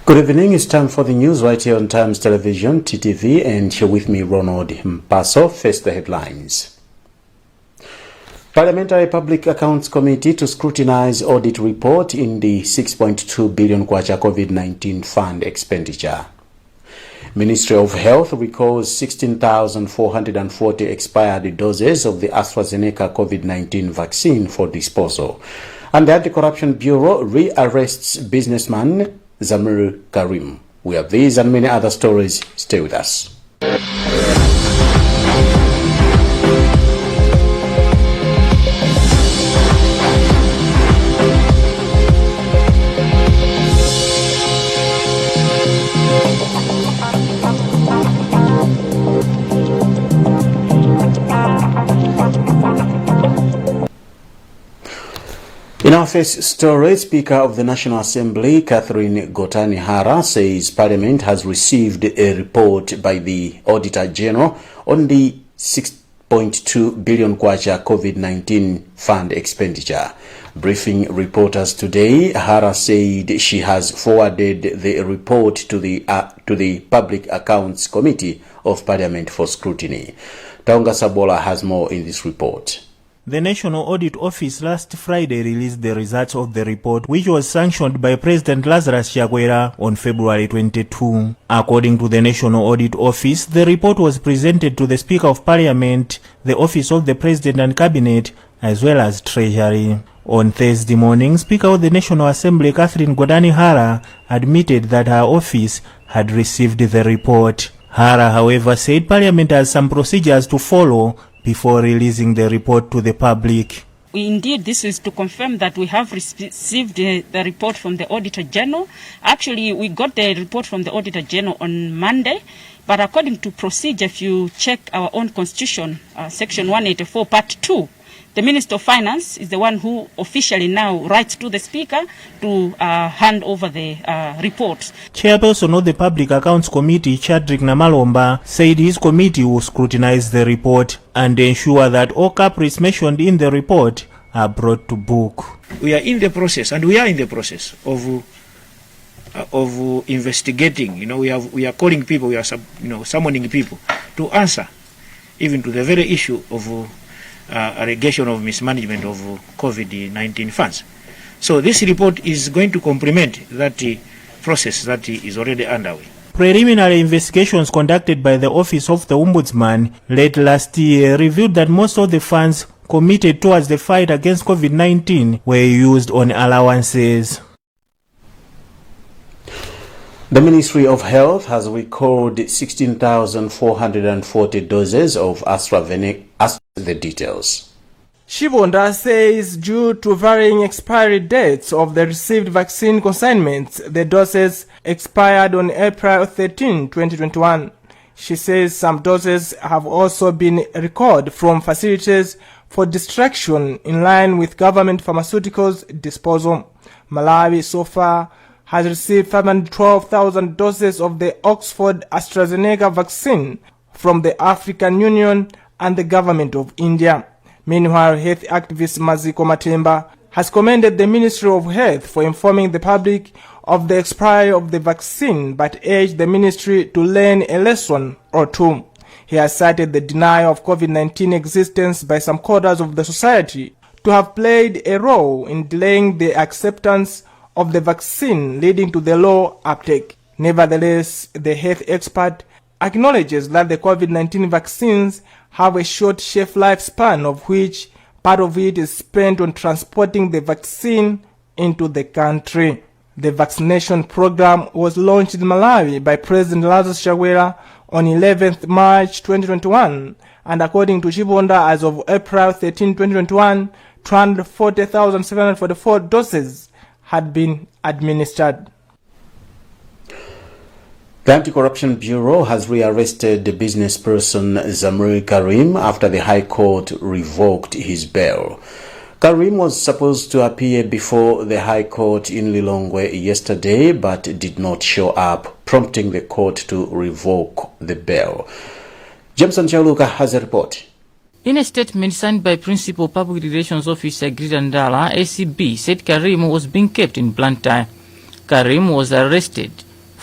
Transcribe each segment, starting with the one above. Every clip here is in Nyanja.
Good evening, it's time for the news right here on Times Television, TTV, and here with me, Ronald Mpaso. First, the headlines. Parliamentary Public Accounts Committee to scrutinize audit report in the 6.2 billion kwacha COVID-19 fund expenditure. Ministry of Health recalls 16,440 expired doses of the AstraZeneca COVID-19 vaccine for disposal. And the Anti-Corruption Bureau re-arrests businessman Zamir Karim. We have these and many other stories. Stay with us. In our first story, Speaker of the National Assembly, Catherine Gotani Hara, says Parliament has received a report by the Auditor General on the 6.2 billion kwacha COVID-19 fund expenditure. Briefing reporters today, Hara said she has forwarded the report to the Public Accounts Committee of Parliament for scrutiny. Taunga Sabola has more in this report. The National Audit Office last Friday released the results of the report, which was sanctioned by President Lazarus Chakwera on February 22. According to the National Audit Office, the report was presented to the Speaker of Parliament, the Office of the President and Cabinet, as well as Treasury. On Thursday morning, Speaker of the National Assembly, Catherine Gotani Hara, admitted that her office had received the report. Hara, however, said Parliament has some procedures to follow before releasing the report to the public. Indeed, this is to confirm that we have received the report from the Auditor General. Actually, we got the report from the Auditor General on Monday, but according to procedure, if you check our own constitution, section 184, part 2, the Minister of Finance is the one who officially now writes to the Speaker to hand over the report. Chairperson of the Public Accounts Committee, Chadrick Namalomba, said his committee will scrutinize the report and ensure that all culprits mentioned in the report are brought to book. We are in the process, and we are in the process of investigating. We are calling people, we are summoning people to answer, even to the very issue of allegation of mismanagement of COVID-19 funds. So this report is going to complement that process that is already underway. Preliminary investigations conducted by the Office of the Ombudsman late last year revealed that most of the funds committed towards the fight against COVID-19 were used on allowances. The Ministry of Health has recorded 16,440 doses of AstraZeneca. The details. Shibonda says due to varying expiry dates of the received vaccine consignments, the doses expired on April 13, 2021. She says some doses have also been recalled from facilities for destruction in line with government pharmaceuticals disposal. Malawi so far has received 512,000 doses of the Oxford AstraZeneca vaccine from the African Union and the government of India. Meanwhile, health activist Maziko Matemba has commended the Ministry of Health for informing the public of the expiry of the vaccine, but urged the ministry to learn a lesson or two. He has cited the denial of COVID-19 existence by some quarters of the society to have played a role in delaying the acceptance of the vaccine, leading to the low uptake. Nevertheless, the health expert acknowledges that the COVID-19 vaccines have a short shelf lifespan, of which part of it is spent on transporting the vaccine into the country. The vaccination program was launched in Malawi by President Lazarus Chakwera on 11th March 2021, and according to Chibonda, as of April 13, 2021, 240,744 doses had been administered. The Anti-Corruption Bureau has rearrested the business person Zamir Karim after the High Court revoked his bail. Karim was supposed to appear before the High Court in Lilongwe yesterday, but did not show up, prompting the court to revoke the bail. Jameson Chaluka has a report. In a statement signed by Principal Public Relations Officer Grida Ndala, ACB said Karim was being kept in Blantyre. Karim was arrested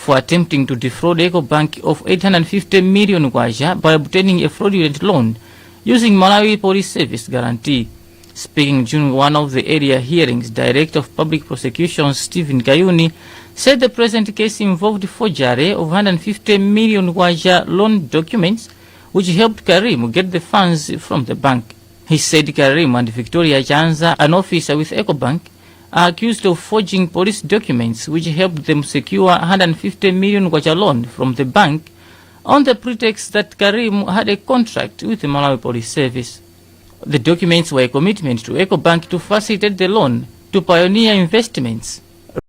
for attempting to defraud EcoBank of 850 million kwacha by obtaining a fraudulent loan using Malawi Police Service guarantee. Speaking during one of the area hearings, Director of Public Prosecutions Stephen Kayuni said the present case involved forgery of 150 million kwacha loan documents which helped Karim get the funds from the bank. He said Karim and Victoria Chanza, an officer with EcoBank, are accused of forging police documents which helped them secure 150 million kwacha loan from the bank on the pretext that Karim had a contract with the Malawi Police Service. The documents were a commitment to EcoBank to facilitate the loan to Pioneer Investments.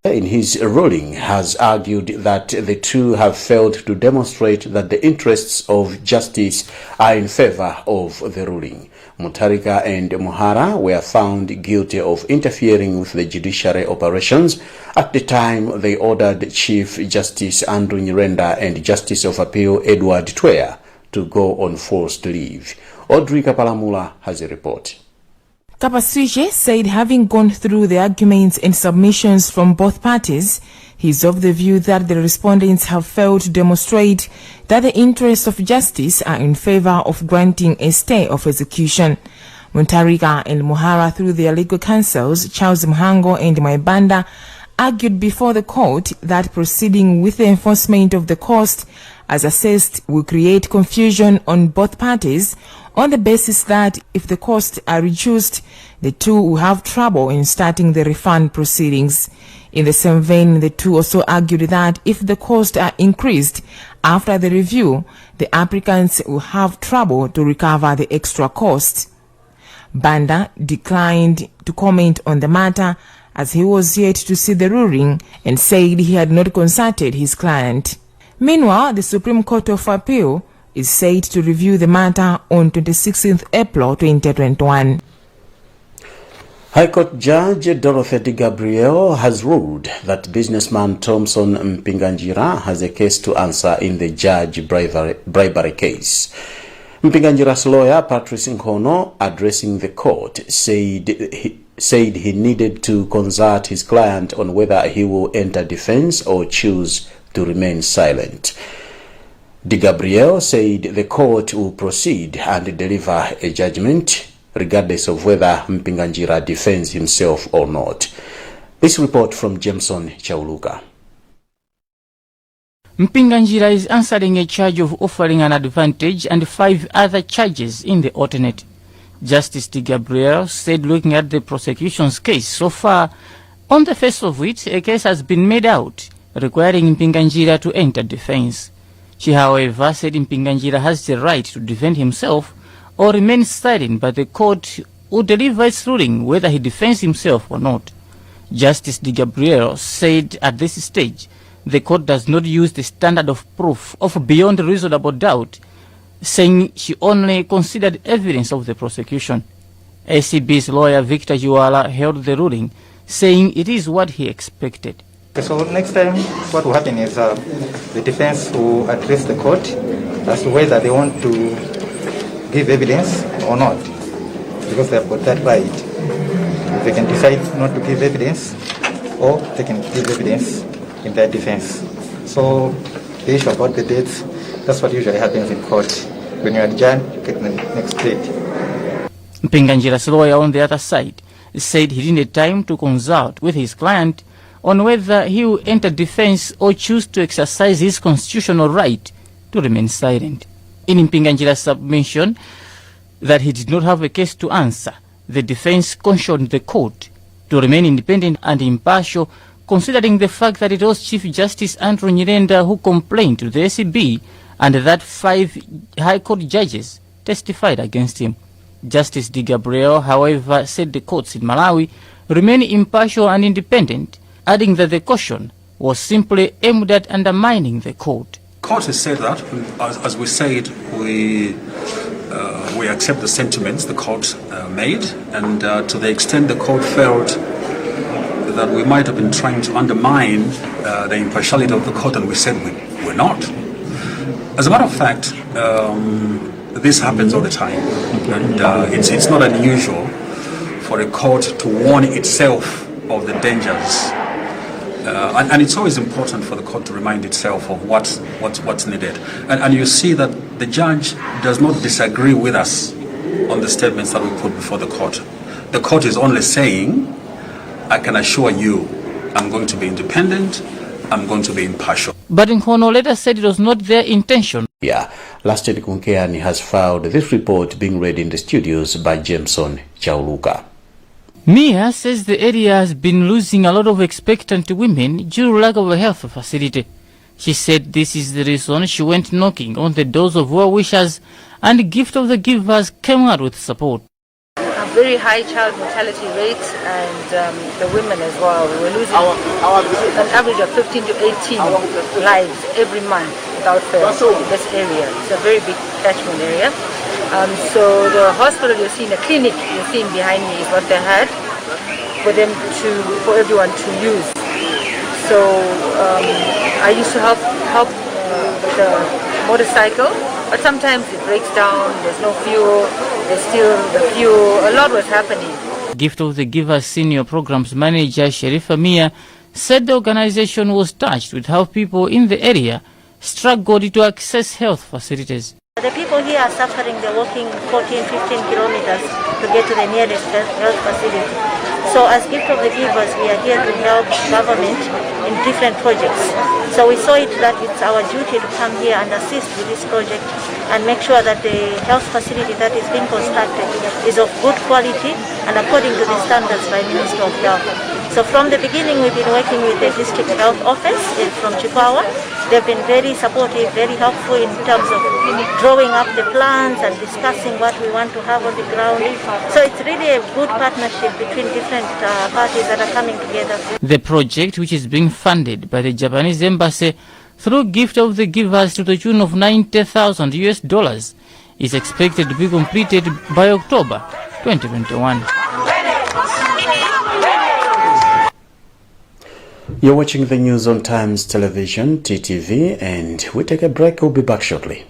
In his ruling, has argued that the two have failed to demonstrate that the interests of justice are in favor of the ruling. Mutharika and Muhara were found guilty of interfering with the judiciary operations at the time they ordered Chief Justice Andrew Nyirenda and Justice of Appeal Edward Twea to go on forced leave. Audrey Kapalamula has a report. Kapasuje said having gone through the arguments and submissions from both parties, he is of the view that the respondents have failed to demonstrate that the interests of justice are in favor of granting a stay of execution. Mutharika and Muhara, through their legal counsels, Charles Mhango and Maibanda, argued before the court that proceeding with the enforcement of the cost as assessed will create confusion on both parties on the basis that if the costs are reduced, the two will have trouble in starting the refund proceedings. In the same vein, the two also argued that if the costs are increased after the review, the applicants will have trouble to recover the extra cost. Banda declined to comment on the matter as he was yet to see the ruling and said he had not consulted his client. Meanwhile, the Supreme Court of Appeal is said to review the matter on 26th April 2021. High Court Judge Dorothy Gabriel has ruled that businessman Thompson Mpinganjira has a case to answer in the judge bribery case. Mpinganjira's lawyer, Patrice Nkono, addressing the court, said he needed to consult his client on whether he will enter defense or choose to remain silent. De Gabriel said the court will proceed and deliver a judgment regardless of whether Mpinganjira defends himself or not. This report from Jameson Chauluka. Mpinganjira is answering a charge of offering an advantage and 5 other charges in the alternate. Justice De Gabriel said looking at the prosecution's case so far, on the face of it, a case has been made out requiring Mpinganjira to enter defense. She, however, said Mpinganjira has the right to defend himself or remain silent, but the court will deliver its ruling whether he defends himself or not. Justice De Gabriel said at this stage, the court does not use the standard of proof of beyond reasonable doubt, saying she only considered evidence of the prosecution. ACB's lawyer Victor Juala held the ruling, saying it is what he expected. So next time what will happen is the defense will address the court as to whether they want to give evidence or not, because they have got that right. They can decide not to give evidence or they can give evidence in their defense. So the issue about the dates, that's what usually happens in court. When you adjourn, you get the next date. Mpinganjira's lawyer on the other side said he needed time to consult with his client on whether he will enter defense or choose to exercise his constitutional right to remain silent. In Mpinganjira's submission that he did not have a case to answer, the defense cautioned the court to remain independent and impartial, considering the fact that it was Chief Justice Andrew Nyirenda who complained to the ACB and that 5 High Court judges testified against him. Justice De Gabriel, however, said the courts in Malawi remain impartial and independent, adding that the caution was simply aimed at undermining the court. The court has said that, as we said, we accept the sentiments the court made, and to the extent the court felt that we might have been trying to undermine the impartiality of the court, and we said we're not. As a matter of fact, this happens all the time, and it's not unusual for a court to warn itself of the dangers And it's always important for the court to remind itself of what's needed. And you see that the judge does not disagree with us on the statements that we put before the court. The court is only saying, I can assure you, I'm going to be independent, I'm going to be impartial. But Nkhani later said it was not their intention. Yeah, Lasted Nkhani has filed this report being read in the studios by Jameson Chauluka. Mia says the area has been losing a lot of expectant women due to lack of a health facility. She said this is the reason she went knocking on the doors of well-wishers, and Gift of the Givers came out with support. A very high child mortality rate, and the women as well. We're losing an average of 15 to 18 lives every month without fail in this area. It's a very big catchment area. So the hospital you're seeing, the clinic you're seeing behind me is what they had for everyone to use. So I used to help with the motorcycle, but sometimes it breaks down, there's no fuel, there's still the fuel, a lot was happening. Gift of the Givers Senior Programs Manager Sherifa Mia said the organization was touched with how people in the area struggled to access health facilities. The people here are suffering. They're walking 14, 15 kilometers to get to the nearest health facility. So as Gift of the Givers, we are here to help government in different projects. So we saw it that it's our duty to come here and assist with this project and make sure that the health facility that is being constructed is of good quality and according to the standards by Minister of Health. So from the beginning, we've been working with the District Health Office from Chikwawa. They've been very supportive, very helpful in terms of drawing up the plans and discussing what we want to have on the ground. So it's really a good partnership between different parties that are coming together. The project, which is being funded by the Japanese Embassy through Gift of the Givers to the tune of $90,000, is expected to be completed by October 2021. You're watching the news on Times Television, TTV, and we take a break. We'll be back shortly.